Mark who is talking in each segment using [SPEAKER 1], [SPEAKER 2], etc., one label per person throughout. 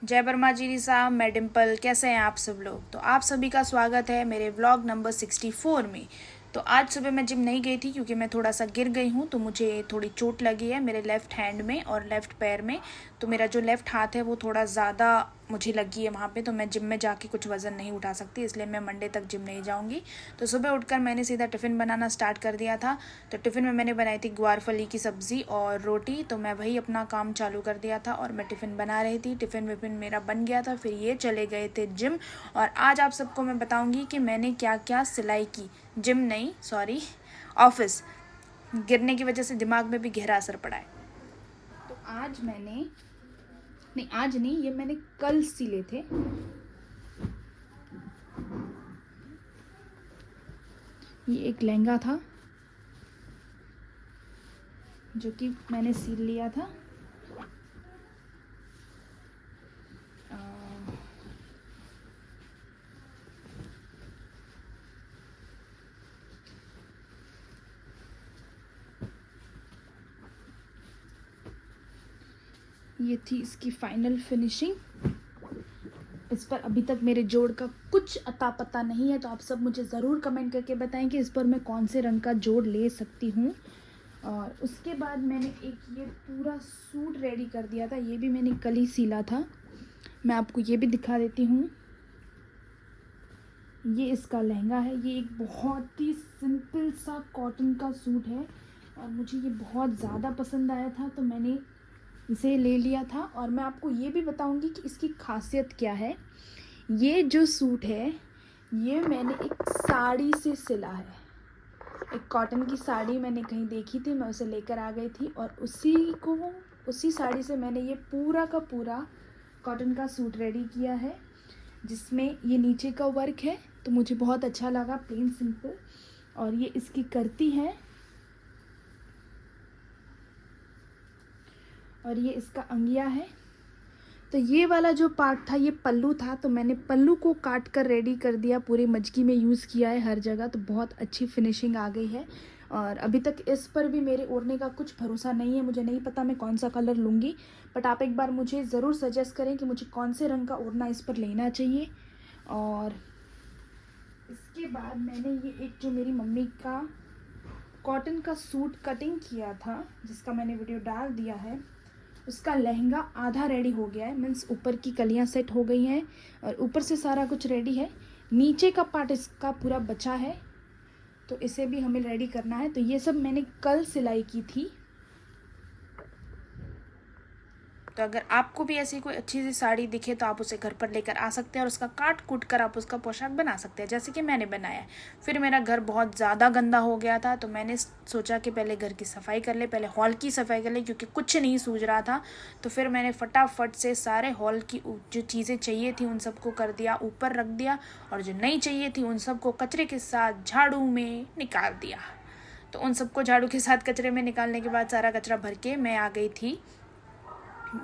[SPEAKER 1] जय बर्मा जी साहब, मैं डिम्पल। कैसे हैं आप सब लोग? तो आप सभी का स्वागत है मेरे व्लॉग नंबर 64 में। तो आज सुबह मैं जिम नहीं गई थी क्योंकि मैं थोड़ा सा गिर गई हूँ, तो मुझे थोड़ी चोट लगी है मेरे लेफ़्ट हैंड में और लेफ़्ट पैर में। तो मेरा जो लेफ़्ट हाथ है वो थोड़ा ज़्यादा मुझे लगी है वहाँ पे, तो मैं जिम में जाके कुछ वज़न नहीं उठा सकती, इसलिए मैं मंडे तक जिम नहीं जाऊँगी। तो सुबह उठकर मैंने सीधा टिफ़िन बनाना स्टार्ट कर दिया था। तो टिफ़िन में मैंने बनाई थी ग्वार फली की सब्ज़ी और रोटी, तो मैं वही अपना काम चालू कर दिया था और मैं टिफ़िन बना रही थी। टिफ़िन विफ़िन मेरा बन गया था, फिर ये चले गए थे जिम। और आज आप सबको मैं बताऊँगी कि मैंने क्या क्या सिलाई की। जिम नहीं, सॉरी, ऑफिस। गिरने की वजह से दिमाग में भी गहरा असर पड़ा है। तो आज मैंने, नहीं आज नहीं, ये मैंने कल सिले थे। ये एक लहंगा था जो कि मैंने सिल लिया था। ये थी इसकी फाइनल फिनिशिंग। इस पर अभी तक मेरे जोड़ का कुछ अता पता नहीं है, तो आप सब मुझे ज़रूर कमेंट करके बताएं कि इस पर मैं कौन से रंग का जोड़ ले सकती हूँ। और उसके बाद मैंने एक ये पूरा सूट रेडी कर दिया था, ये भी मैंने कल ही सिला था। मैं आपको ये भी दिखा देती हूँ। ये इसका लहंगा है। ये एक बहुत ही सिंपल सा कॉटन का सूट है और मुझे ये बहुत ज़्यादा पसंद आया था, तो मैंने इसे ले लिया था। और मैं आपको ये भी बताऊंगी कि इसकी खासियत क्या है। ये जो सूट है ये मैंने एक साड़ी से सिला है। एक कॉटन की साड़ी मैंने कहीं देखी थी, मैं उसे लेकर आ गई थी और उसी साड़ी से मैंने ये पूरा का पूरा कॉटन का सूट रेडी किया है, जिसमें ये नीचे का वर्क है, तो मुझे बहुत अच्छा लगा, प्लेन सिंपल। और ये इसकी करती है और ये इसका अंगिया है। तो ये वाला जो पार्ट था ये पल्लू था, तो मैंने पल्लू को काट कर रेडी कर दिया, पूरे मजकी में यूज़ किया है हर जगह, तो बहुत अच्छी फिनिशिंग आ गई है। और अभी तक इस पर भी मेरे ओढ़ने का कुछ भरोसा नहीं है, मुझे नहीं पता मैं कौन सा कलर लूँगी, बट आप एक बार मुझे ज़रूर सजेस्ट करें कि मुझे कौन से रंग का ओढ़ना इस पर लेना चाहिए। और इसके बाद मैंने ये एक जो मेरी मम्मी का कॉटन का सूट कटिंग किया था, जिसका मैंने वीडियो डाल दिया है, उसका लहंगा आधा रेडी हो गया है। मीन्स ऊपर की कलियां सेट हो गई हैं और ऊपर से सारा कुछ रेडी है। नीचे का पार्ट इसका पूरा बचा है, तो इसे भी हमें रेडी करना है। तो ये सब मैंने कल सिलाई की थी। तो अगर आपको भी ऐसी कोई अच्छी सी साड़ी दिखे तो आप उसे घर पर लेकर आ सकते हैं और उसका काट कूट कर आप उसका पोशाक बना सकते हैं, जैसे कि मैंने बनाया है। फिर मेरा घर बहुत ज़्यादा गंदा हो गया था, तो मैंने सोचा कि पहले घर की सफाई कर ले, पहले हॉल की सफाई कर ले, क्योंकि कुछ नहीं सूझ रहा था। तो फिर मैंने फटाफट से सारे हॉल की जो चीज़ें चाहिए थी उन सबको कर दिया, ऊपर रख दिया, और जो नहीं चाहिए थी उन सबको कचरे के साथ झाड़ू में निकाल दिया। तो उन सबको झाड़ू के साथ कचरे में निकालने के बाद सारा कचरा भर के मैं आ गई थी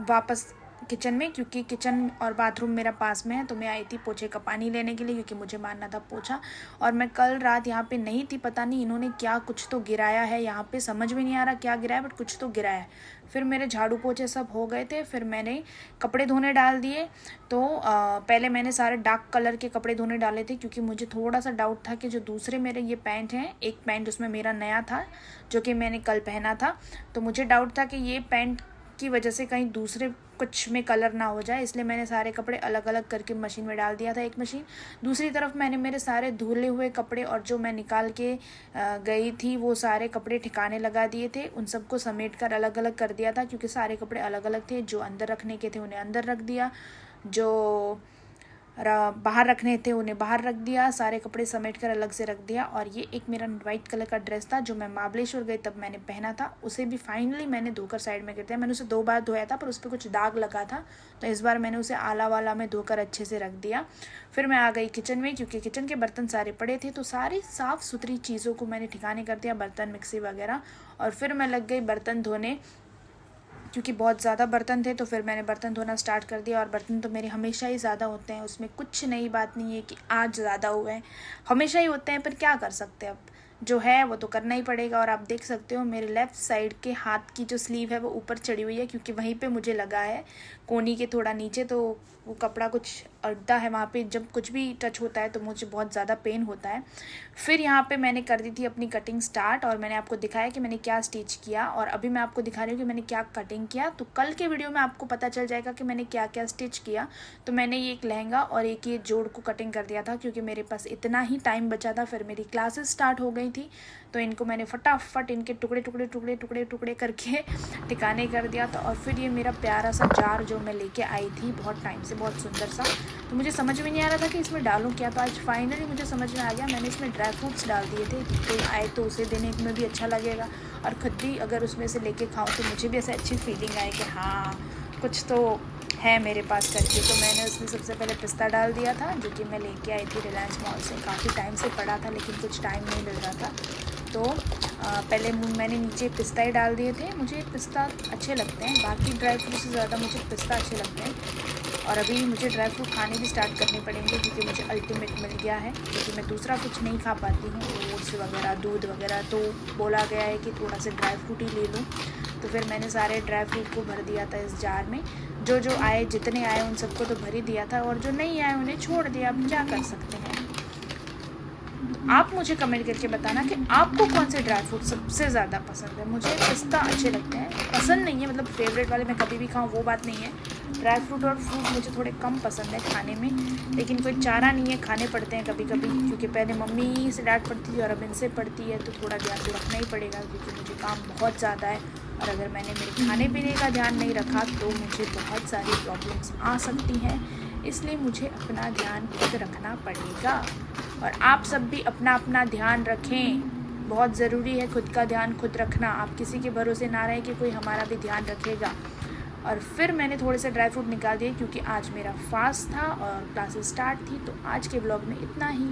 [SPEAKER 1] वापस किचन में, क्योंकि किचन और बाथरूम मेरा पास में है। तो मैं आई थी पोछे का पानी लेने के लिए, क्योंकि मुझे मारना था पोछा। और मैं कल रात यहाँ पे नहीं थी, पता नहीं इन्होंने क्या कुछ तो गिराया है यहाँ पे, समझ में नहीं आ रहा क्या गिराया, बट कुछ तो गिराया है। फिर मेरे झाड़ू पोछे सब हो गए थे, फिर मैंने कपड़े धोने डाल दिए। तो पहले मैंने सारे डार्क कलर के कपड़े धोने डाले थे, क्योंकि मुझे थोड़ा सा डाउट था कि जो दूसरे मेरे ये पैंट हैं, एक पैंट उसमें मेरा नया था जो कि मैंने कल पहना था, तो मुझे डाउट था कि ये पैंट की वजह से कहीं दूसरे कुछ में कलर ना हो जाए, इसलिए मैंने सारे कपड़े अलग अलग करके मशीन में डाल दिया था, एक मशीन। दूसरी तरफ मैंने मेरे सारे धुले हुए कपड़े और जो मैं निकाल के गई थी वो सारे कपड़े ठिकाने लगा दिए थे, उन सबको समेट कर अलग अलग कर दिया था, क्योंकि सारे कपड़े अलग अलग थे। जो अंदर रखने के थे उन्हें अंदर रख दिया, जो बाहर रखने थे उन्हें बाहर रख दिया, सारे कपड़े समेट कर अलग से रख दिया। और ये एक मेरा वाइट कलर का ड्रेस था जो मैं महाबलेश्वर गई तब मैंने पहना था, उसे भी फाइनली मैंने धोकर साइड में कर दिया। मैंने उसे 2 बार धोया था पर उस पर कुछ दाग लगा था, तो इस बार मैंने उसे आला वाला में धोकर अच्छे से रख दिया। फिर मैं आ गई किचन में, क्योंकि किचन के बर्तन सारे पड़े थे, तो सारी साफ़ सुथरी चीज़ों को मैंने ठिकाने कर दिया, बर्तन मिक्सी वगैरह। और फिर मैं लग गई बर्तन धोने, क्योंकि बहुत ज़्यादा बर्तन थे, तो फिर मैंने बर्तन धोना स्टार्ट कर दिया। और बर्तन तो मेरे हमेशा ही ज़्यादा होते हैं, उसमें कुछ नई बात नहीं है कि आज ज़्यादा हुए हैं, हमेशा ही होते हैं, पर क्या कर सकते हैं अब, जो है वो तो करना ही पड़ेगा। और आप देख सकते हो मेरे लेफ़्ट साइड के हाथ की जो स्लीव है वो ऊपर चढ़ी हुई है, क्योंकि वहीं पे मुझे लगा है कोहनी के थोड़ा नीचे, तो वो कपड़ा कुछ अड़ता है वहाँ पे, जब कुछ भी टच होता है तो मुझे बहुत ज़्यादा पेन होता है। फिर यहाँ पे मैंने कर दी थी अपनी कटिंग स्टार्ट, और मैंने आपको दिखाया कि मैंने क्या स्टिच किया, और अभी मैं आपको दिखा रही हूँ कि मैंने क्या कटिंग किया। तो कल के वीडियो में आपको पता चल जाएगा कि मैंने क्या क्या स्टिच किया। तो मैंने ये एक लहंगा और एक ये जोड़ को कटिंग कर दिया था, क्योंकि मेरे पास इतना ही टाइम बचा था, फिर मेरी क्लासेस स्टार्ट हो गई थी, तो इनको मैंने फटाफट इनके टुकड़े टुकड़े टुकड़े टुकड़े टुकड़े करके टिकाने कर दिया था। और फिर ये मेरा प्यारा सा जार जो मैं लेके आई थी बहुत टाइम से, बहुत सुंदर सा, तो मुझे समझ में नहीं आ रहा था कि इसमें डालूं क्या, तो आज फाइनली मुझे समझ में आ गया। मैंने इसमें ड्राई फ्रूट्स डाल दिए थे, कोई आए तो उसे देने में भी अच्छा लगेगा, और ख़ुद भी अगर उसमें से लेके खाऊं तो मुझे भी ऐसा अच्छी फीलिंग आए कि हाँ कुछ तो है मेरे पास करके। तो मैंने उसमें सबसे पहले पिस्ता डाल दिया था, जो कि मैं लेके आई थी रिलायंस मॉल से, काफ़ी टाइम से पड़ा था लेकिन कुछ टाइम नहीं मिल रहा था, तो पहले मैंने नीचे पिस्ता ही डाल दिए थे। मुझे पिस्ता अच्छे लगते हैं, बाकी ड्राई फ्रूट से ज़्यादा मुझे पिस्ता अच्छे लगते हैं। और अभी मुझे ड्राई फ्रूट खाने भी स्टार्ट करने पड़ेंगे, क्योंकि मुझे अल्टीमेट मिल गया है, क्योंकि मैं दूसरा कुछ नहीं खा पाती हूँ, ओट्स वगैरह दूध वगैरह, तो बोला गया है कि थोड़ा सा ड्राई फ्रूट ही ले लूँ। तो फिर मैंने सारे ड्राई फ्रूट को भर दिया था इस जार में, जो जो आए जितने आए उन सबको तो भर ही दिया था, और जो नहीं आए उन्हें छोड़ दिया। अब क्या कर सकते हैं। आप मुझे कमेंट करके बताना कि आपको कौन से ड्राई फ्रूट सबसे ज़्यादा पसंद है। मुझे पिस्ता अच्छे लगते हैं, पसंद नहीं है मतलब फेवरेट वाले मैं कभी भी खाऊं वो बात नहीं है। ड्राई फ्रूट और फ्रूट मुझे थोड़े कम पसंद है खाने में, लेकिन कोई चारा नहीं है, खाने पड़ते हैं कभी कभी, क्योंकि पहले मम्मी से डांट पड़ती थी और अब इनसे पड़ती है, तो थोड़ा ध्यान तो रखना ही पड़ेगा, क्योंकि मुझे काम बहुत ज़्यादा है, और अगर मैंने मेरे खाने पीने का ध्यान नहीं रखा तो मुझे बहुत सारी प्रॉब्लम्स आ सकती हैं, इसलिए मुझे अपना ध्यान खुद रखना पड़ेगा। और आप सब भी अपना अपना ध्यान रखें, बहुत ज़रूरी है खुद का ध्यान खुद रखना। आप किसी के भरोसे ना रहें कि कोई हमारा भी ध्यान रखेगा। और फिर मैंने थोड़े से ड्राई फ्रूट निकाल दिए, क्योंकि आज मेरा फास्ट था और क्लासेस स्टार्ट थी। तो आज के ब्लॉग में इतना ही।